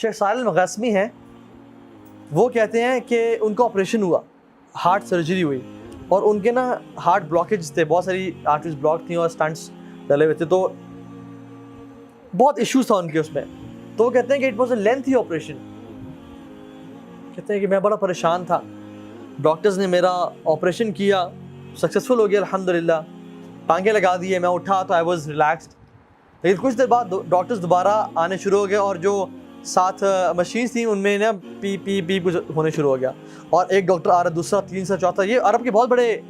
شیخ صالح المغاسمی ہیں, وہ کہتے ہیں کہ ان کا آپریشن ہوا, ہارٹ سرجری ہوئی, اور ان کے نا ہارٹ بلاکیج تھے, بہت ساری آرٹریز بلاک تھیں اور اسٹنٹس ڈلے ہوئے تھے, تو بہت ایشوز تھا ان کے اس میں. تو وہ کہتے ہیں کہ it was a lengthy operation. کہتے ہیں کہ میں بڑا پریشان تھا, ڈاکٹرز نے میرا آپریشن کیا, سکسیزفل ہو گیا الحمدللہ, ٹانگیں لگا دیے, میں اٹھا تو آئی واز ریلیکسڈ. لیکن کچھ دیر بعد ڈاکٹرز دوبارہ آنے شروع ہو گئے, اور جو ساتھ مشینس تھیں ان میں نا پی پی پی کچھ ہونے شروع ہو گیا, اور ایک ڈاکٹر آ رہا, دوسرا, تیسرا, چوتھا. یہ عرب کے بہت بڑے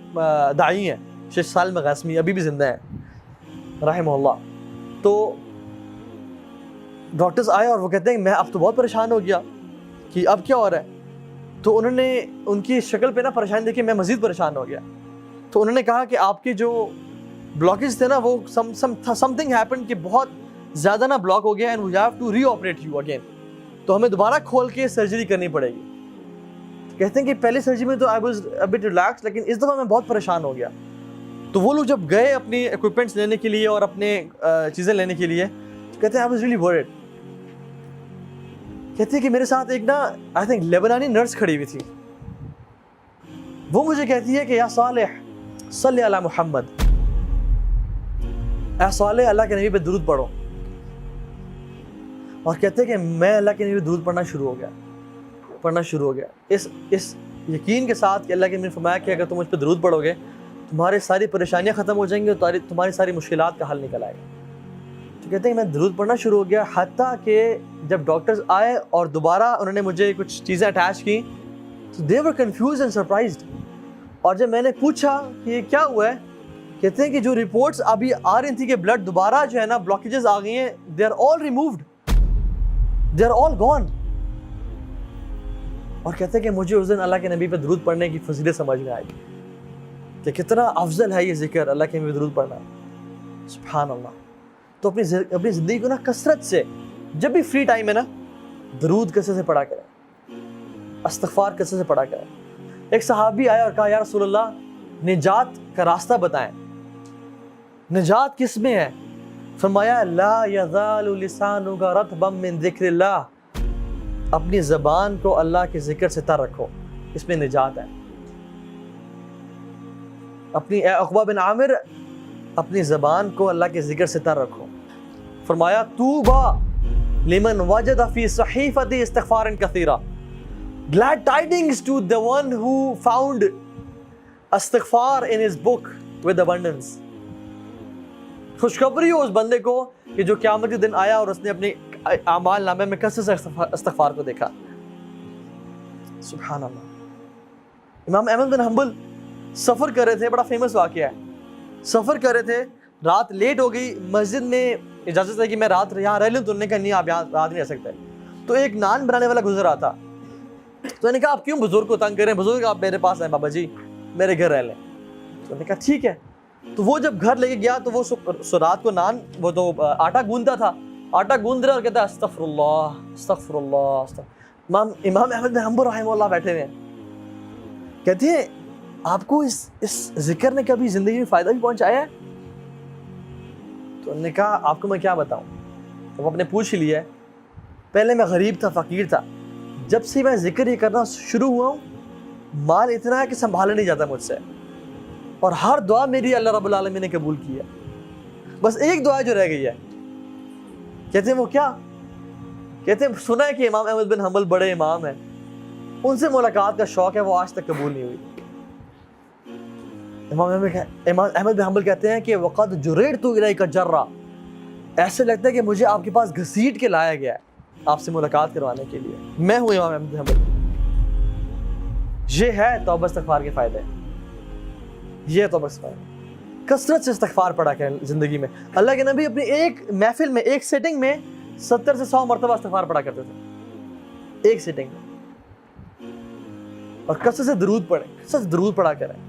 داعی ہیں, شیخ صالح المغاسمی ابھی بھی زندہ ہیں رحمہ اللہ. تو ڈاکٹرز آئے اور وہ کہتے ہیں کہ میں اب تو بہت پریشان ہو گیا کہ اب کیا ہو رہا ہے. تو انہوں نے ان کی شکل پہ نا پریشانی دیکھی, میں مزید پریشان ہو گیا. تو انہوں نے کہا کہ آپ کے جو بلاکیج تھے نا وہ سم تھنگ ہیپن کہ بہت زیادہ نا بلاک ہو گیا, and we have to reoperate you again, تو ہمیں دوبارہ کھول کے سرجری کرنی پڑے گی. کہتے ہیں کہ پہلی سرجری میں تو I was a but relax, لیکن اس دفعہ میں بہت پریشان ہو گیا. تو وہ لوگ جب گئے اپنی اکوپمنٹس لینے کے لیے اور اپنے چیزیں لینے کے لیے, تو کہتے ہیں آئی واز ریئلی ورڈ. کہتے ہیں کہ میرے ساتھ ایک نا آئی تھنک لیبنانی نرس کھڑی ہوئی تھی. وہ مجھے کہتی ہے کہ یا صالح صلی علی محمد, اے صالح اللہ کے نبی پہ درود پڑھو. اور کہتے ہیں کہ میں اللہ کے نبی پہ درود پڑھنا شروع ہو گیا اس یقین کے ساتھ کہ اللہ کے نبی نے فرمایا کہ اگر تم مجھ پہ درود پڑھو گے تمہارے ساری پریشانیاں ختم ہو جائیں گی اور تمہاری ساری مشکلات کا حل نکل آئے گا. تو کہتے ہیں کہ میں درود پڑھنا شروع ہو گیا, حتیٰ کہ جب ڈاکٹرز آئے اور دوبارہ انہوں نے مجھے کچھ چیزیں اٹیچ کی تو دے ور کنفیوزڈ اینڈ سرپرائزڈ. اور جب میں نے پوچھا کہ یہ کیا ہوا ہے, کہتے ہیں کہ جو رپورٹس ابھی آ رہی تھیں کہ بلڈ دوبارہ جو ہے نا بلاکیجز آ گئی ہیں, they are all removed, they are all gone. اور کہتے ہیں کہ مجھے اس دن اللہ کے نبی پہ درود پڑھنے کی فضیلت سمجھ میں آئی کہ کتنا افضل ہے یہ ذکر, اللہ کے نبی پہ درود پڑھنا. سبحان اللہ. تو اپنی زندگی کو نا کثرت سے, جب بھی فری ٹائم ہے نا, درود کثرت سے پڑھا کریں, استغفار کثرت سے پڑھا کریں. ایک صحابی آیا اور کہا یا رسول اللہ نجات کا راستہ بتائیں, نجات کس میں ہے؟ فرمایا لا یزال لسانک رطبا من ذکر اللہ, اپنی زبان کو اللہ کے ذکر سے تر رکھو, اس میں نجات ہے. اپنی عقبہ بن عامر, اپنی زبان کو اللہ کے ذکر سے تر رکھو. فرمایا طوبی لمن وجد فی صحیفۃ استغفار کثیرا, glad tidings to the one who found استغفار in his book with abundance. خوشخبری ہو اس بندے کو کہ جو قیامت کے دن آیا اور اس نے اپنے اعمال نامے میں کثرت سے استغفار کو دیکھا. سبحان اللہ. امام احمد بن حنبل سفر کر رہے تھے, بڑا فیمس واقعہ ہے. سفر کر رہے تھے, رات لیٹ ہو گئی, مسجد میں اجازت ہے کہ میں رات یہاں رہ لوں, تو انہوں نے کہا نہیں آپ یہاں رات نہیں رہ سکتے. تو ایک نان بنانے والا گزر رہا تھا, تو انہوں نے کہا آپ کیوں بزرگ کو تنگ کریں, بزرگ آپ میرے پاس آئیں, بابا جی میرے گھر رہ لیں. تو انہوں نے کہا ٹھیک ہے. تو وہ جب گھر لے کے گیا تو وہ رات کو نان, وہ تو آٹا گوندتا تھا, آٹا گوند رہا اور کہتا ہے استغفر اللہ استغفر اللہ. امام احمد بن حنبل رحمہ اللہ بیٹھے ہوئے ہیں, کہتے ہیں آپ کو اس ذکر نے کبھی زندگی میں فائدہ بھی پہنچایا ہے؟ تو انہوں نے کہا آپ کو میں کیا بتاؤں. تو وہ اپنے پوچھ لیا ہے, پہلے میں غریب تھا, فقیر تھا, جب سے میں ذکر یہ کرنا شروع ہوا ہوں مال اتنا ہے کہ سنبھالا نہیں جاتا مجھ سے, اور ہر دعا میری اللہ رب العالمین نے قبول کی ہے, بس ایک دعا جو رہ گئی ہے. کہتے ہیں وہ کیا؟ کہتے ہیں سنا ہے کہ امام احمد بن حنبل بڑے امام ہیں, ان سے ملاقات کا شوق ہے, وہ آج تک قبول نہیں ہوئی. امام احمد بن حنبل کہتے ہیں کہ وقد جررت الیک جرا, ایسے لگتا ہے کہ مجھے آپ کے پاس گھسیٹ کے لایا گیا ہے آپ سے ملاقات کروانے کے لیے. میں ہوں امام احمد بن حنبل. یہ ہے توبہ استغفار کے فائدے, یہ ہے توبہ استغفار. کثرت سے استغفار پڑھا کریں زندگی میں. اللہ کے نبی اپنی ایک محفل میں, ایک سیٹنگ میں 70 سے 100 مرتبہ استغفار پڑھا کرتے تھے, ایک سیٹنگ میں. اور کثرت سے درود پڑھیں, کثرت سے درود پڑھا کریں.